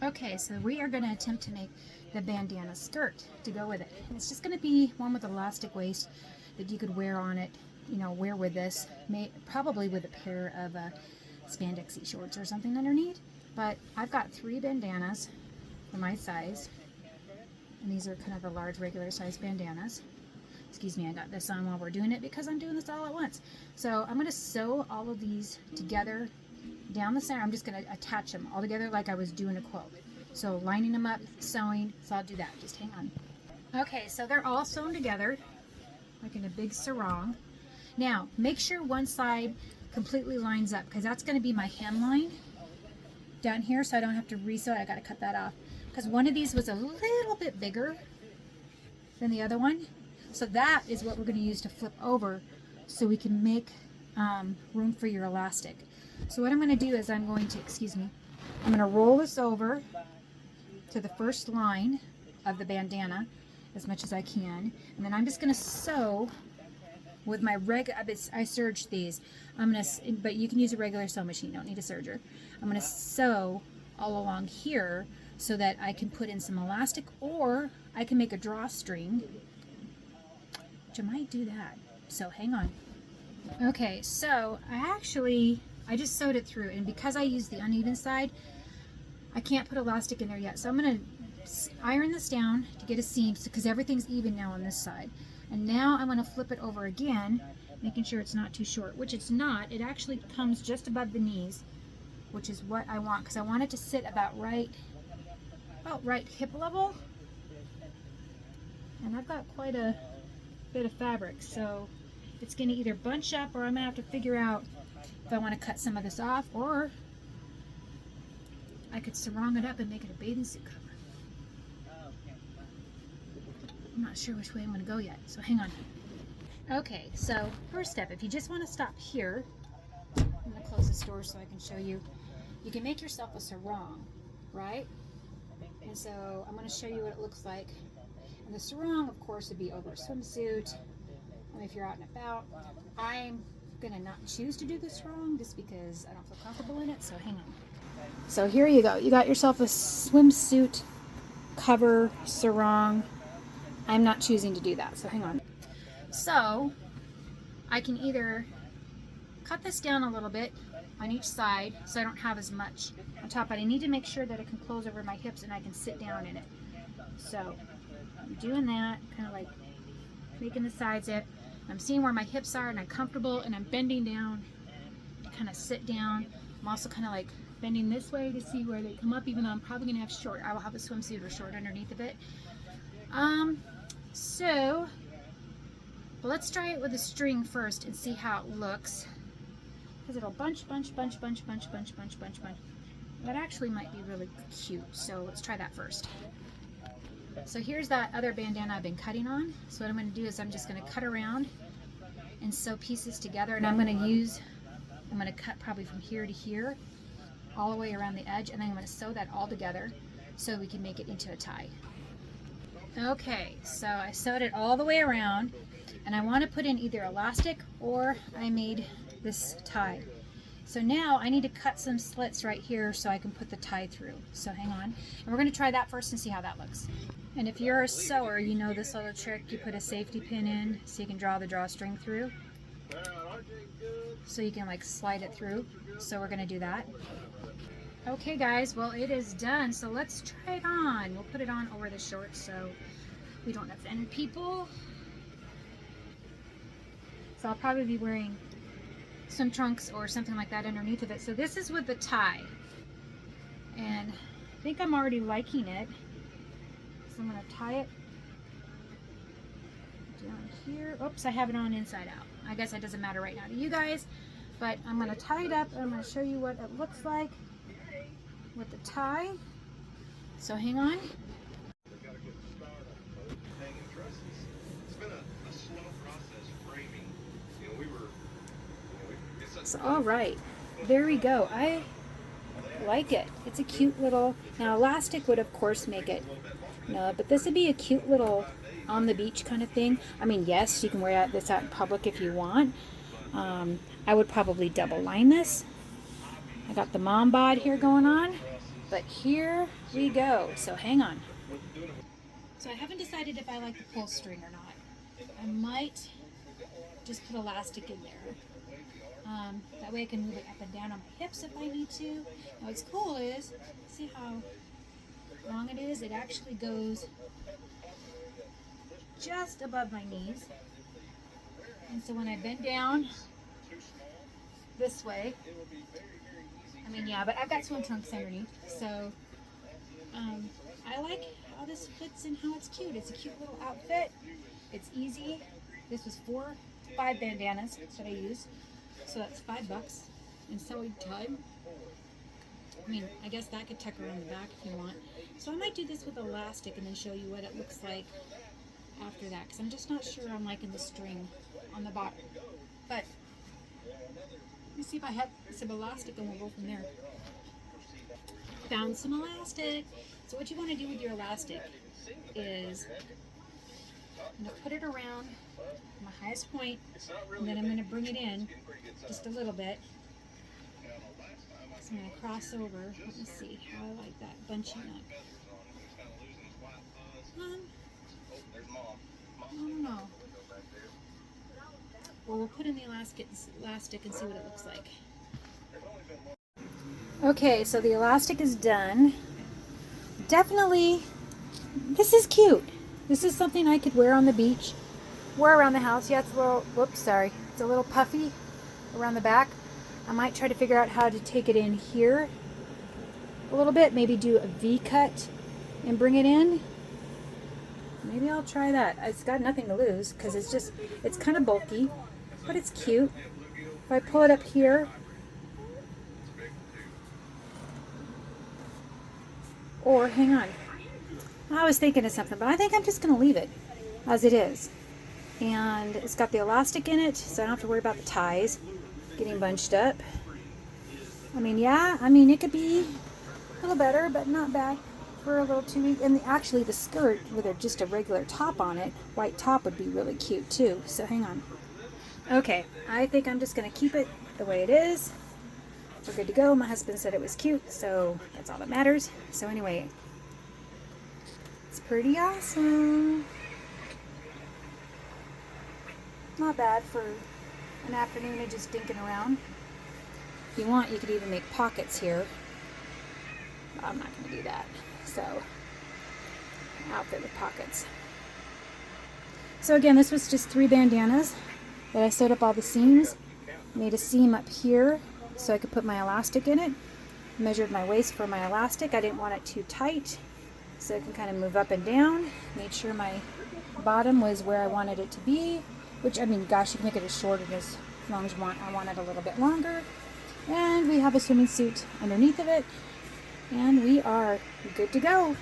Okay, so we are going to attempt to make the bandana skirt to go with it. And it's just going to be one with elastic waist that you could wear on it, you know, wear with this, probably with a pair of spandexy shorts or something underneath. But I've got 3 bandanas for my size, and these are kind of the large regular size bandanas. Excuse me, I got this on while we're doing it because I'm doing this all at once. So I'm going to sew all of these together down the center. I'm just going to attach them all together like I was doing a quilt. So lining them up, sewing, so I'll do that. Just hang on. Okay, so they're all sewn together like in a big sarong. Now, make sure one side completely lines up because that's going to be my hemline down here, so I don't have to re-sew it. I got to cut that off because one of these was a little bit bigger than the other one. So that is what we're going to use to flip over so we can make room for your elastic. So what I'm going to do is I'm going to roll this over to the first line of the bandana as much as I can. And then I'm just going to sew with my I serged these. But you can use a regular sewing machine, don't need a serger. I'm going to sew all along here so that I can put in some elastic, or I can make a drawstring, which I might do that. So hang on. Okay, so I just sewed it through, and because I used the uneven side, I can't put elastic in there yet. So I'm going to iron this down to get a seam because everything's even now on this side. And now I'm going to flip it over again, making sure it's not too short, which it's not. It actually comes just above the knees, which is what I want because I want it to sit about right hip level. And I've got quite a bit of fabric, so it's going to either bunch up or I'm going to have to figure out if I want to cut some of this off, or I could sarong it up and make it a bathing suit cover. I'm not sure which way I'm going to go yet, so hang on. Okay, so first step, if you just want to stop here, I'm going to close this door so I can show you. You can make yourself a sarong, right? And so I'm going to show you what it looks like. And the sarong, of course, would be over a swimsuit. And if you're out and about, I'm going to not choose to do the sarong just because I don't feel comfortable in it, so hang on. So here you go. You got yourself a swimsuit cover sarong. I'm not choosing to do that, so hang on. So I can either cut this down a little bit on each side so I don't have as much on top, but I need to make sure that it can close over my hips and I can sit down in it. So I'm doing that, kind of like making the sides it. I'm seeing where my hips are and I'm comfortable, and I'm bending down to kind of sit down. I'm also kind of like bending this way to see where they come up, even though I'm probably going to have short. I will have a swimsuit or short underneath of it. So let's try it with a string first and see how it looks. Because it'll bunch. That actually might be really cute. So let's try that first. So here's that other bandana I've been cutting on. So what I'm going to do is I'm just going to cut around and sew pieces together. And I'm going to cut probably from here to here, all the way around the edge. And then I'm going to sew that all together so we can make it into a tie. Okay, so I sewed it all the way around, and I want to put in either elastic or I made this tie. So now I need to cut some slits right here so I can put the tie through. So hang on. And we're going to try that first and see how that looks. And if you're a sewer, you know this little trick. You put a safety pin in so you can draw the drawstring through. So you can like slide it through. So we're going to do that. Okay guys, well it is done, so let's try it on. We'll put it on over the shorts so we don't offend people. So I'll probably be wearing some trunks or something like that underneath of it. So this is with the tie. And I think I'm already liking it. So I'm going to tie it down here. Oops, I have it on inside out. I guess that doesn't matter right now to you guys. But I'm going to tie it up and I'm going to show you what it looks like with the tie. So hang on. So all right, there we go. I like it. It's a cute little, now elastic would of course make it, no, but this would be a cute little on the beach kind of thing. I mean, yes, you can wear this out in public if you want. I would probably double line this. I got the mom bod here going on. But here we go. So hang on. So I haven't decided if I like the pull string or not. I might just put elastic in there. That way I can move it up and down on my hips if I need to. Now what's cool is, see how long it is? It actually goes just above my knees. And so when I bend down this way, I mean, yeah, but I've got swim trunks underneath. So I like how this fits and how it's cute. It's a cute little outfit. It's easy. This was 5 bandanas that I used. So that's $5 in sewing time. I mean, I guess that could tuck around the back if you want. So I might do this with elastic and then show you what it looks like after that, because I'm just not sure I'm liking the string on the bottom. But let me see if I have some elastic and we'll go from there. Found some elastic. So what you want to do with your elastic is I'm going to put it around my highest point, and then I'm going to bring it in just a little bit. So I'm going to cross over. Let me see how I like that bunching up. I don't know. Well, we'll put in the elastic and see what it looks like. Okay, so the elastic is done. Definitely, this is cute. This is something I could wear on the beach, wear around the house. Yeah, it's a little, whoops, sorry. It's a little puffy around the back. I might try to figure out how to take it in here a little bit. Maybe do a V-cut and bring it in. Maybe I'll try that. It's got nothing to lose because it's kind of bulky, but it's cute. If I pull it up here, or hang on. I was thinking of something, but I think I'm just going to leave it as it is. And it's got the elastic in it, so I don't have to worry about the ties getting bunched up. I mean, yeah, I mean, it could be a little better, but not bad for a little 2 week. And actually the skirt with just a regular top on it, white top, would be really cute too. So hang on. Okay, I think I'm just going to keep it the way it is. We're good to go. My husband said it was cute, so that's all that matters. So anyway, it's pretty awesome. Not bad for an afternoon of just dinking around. If you want, you could even make pockets here. I'm not going to do that. So, outfit with pockets. So again, this was just 3 bandanas that I sewed up all the seams. Made a seam up here so I could put my elastic in it. Measured my waist for my elastic. I didn't want it too tight, so it can kind of move up and down. Made sure my bottom was where I wanted it to be, which, I mean, gosh, you can make it as short and as long as you want. I want it a little bit longer. And we have a swimming suit underneath of it, and we are good to go.